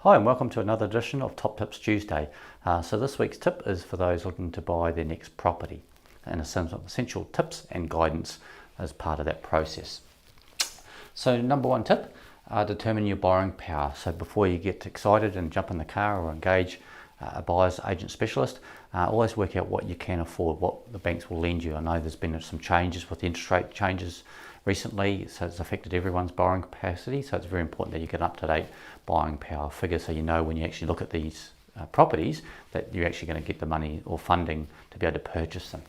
Hi and welcome to another edition of Top Tips Tuesday. So this week's tip is for those looking to buy their next property and some essential tips and guidance as part of that process. So number one tip, determine your borrowing power. So before you get excited and jump in the car or engage a buyer's agent specialist, always work out what you can afford, what the banks will lend you. I know there's been some changes with the interest rate changes recently, so it's affected everyone's borrowing capacity, so it's very important that you get an up-to-date buying power figure so you know when you actually look at these properties that you're actually going to get the money or funding to be able to purchase them.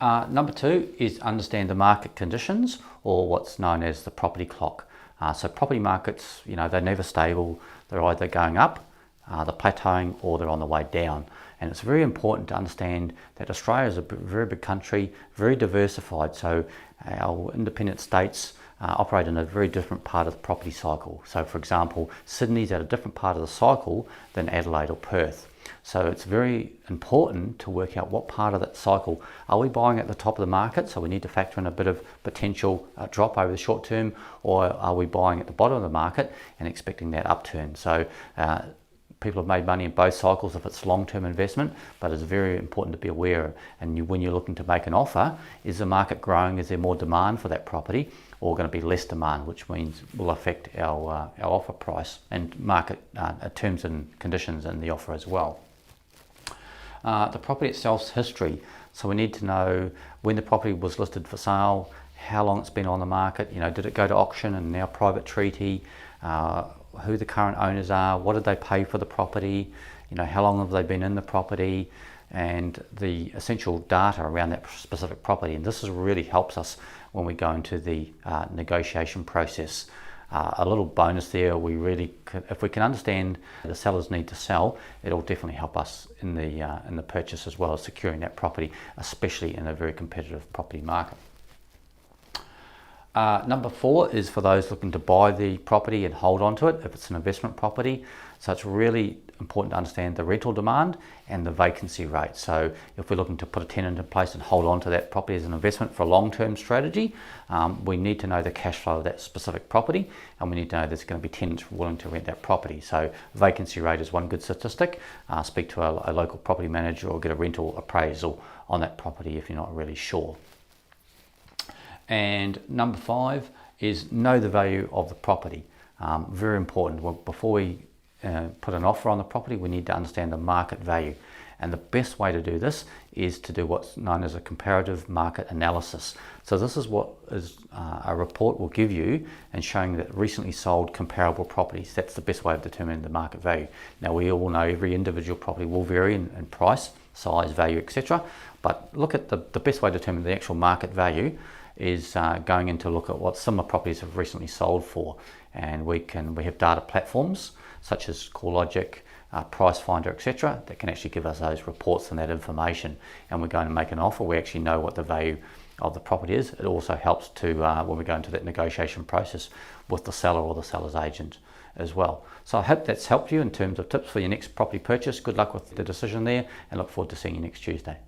Number two is understand the market conditions, or what's known as the property clock. So property markets, they're never stable. They're either going up, they're plateauing, or they're on the way down. And it's very important to understand that Australia is a very big country, very diversified. So our independent states operate in a very different part of the property cycle. So for example, Sydney's at a different part of the cycle than Adelaide or Perth. So it's very important to work out what part of that cycle. Are we buying at the top of the market? So we need to factor in a bit of potential drop over the short term, or are we buying at the bottom of the market and expecting that upturn? So people have made money in both cycles if it's long-term investment, but it's very important to be aware. And when you're looking to make an offer, is the market growing? Is there more demand for that property, or going to be less demand, which means will affect our offer price and market terms and conditions in the offer as well. The property itself's history. So we need to know when the property was listed for sale, how long it's been on the market. Did it go to auction and now private treaty? Who the current owners are, what did they pay for the property, how long have they been in the property, and the essential data around that specific property. And this really helps us when we go into the negotiation process. A little bonus there, if we can understand the seller's need to sell, it'll definitely help us in the purchase as well as securing that property, especially in a very competitive property market. Number four is for those looking to buy the property and hold on to it if it's an investment property. So it's really important to understand the rental demand and the vacancy rate. So if we're looking to put a tenant in place and hold on to that property as an investment for a long-term strategy, we need to know the cash flow of that specific property, and we need to know there's going to be tenants willing to rent that property. So vacancy rate is one good statistic. Speak to a local property manager or get a rental appraisal on that property if you're not really sure. And number five is know the value of the property. Very important. Before we put an offer on the property, we need to understand the market value. And the best way to do this is to do what's known as a comparative market analysis. So this is what a report will give you, and showing that recently sold comparable properties. That's the best way of determining the market value. Now we all know every individual property will vary in price, size, value, etc. But look at the best way to determine the actual market value is going in to look at what similar properties have recently sold for. And we have data platforms such as CoreLogic, Pricefinder, etc. that can actually give us those reports and that information. And we're going to make an offer, we actually know what the value of the property is. It also helps to when we go into that negotiation process with the seller or the seller's agent as well. So I hope that's helped you in terms of tips for your next property purchase. Good luck with the decision there, and look forward to seeing you next Tuesday.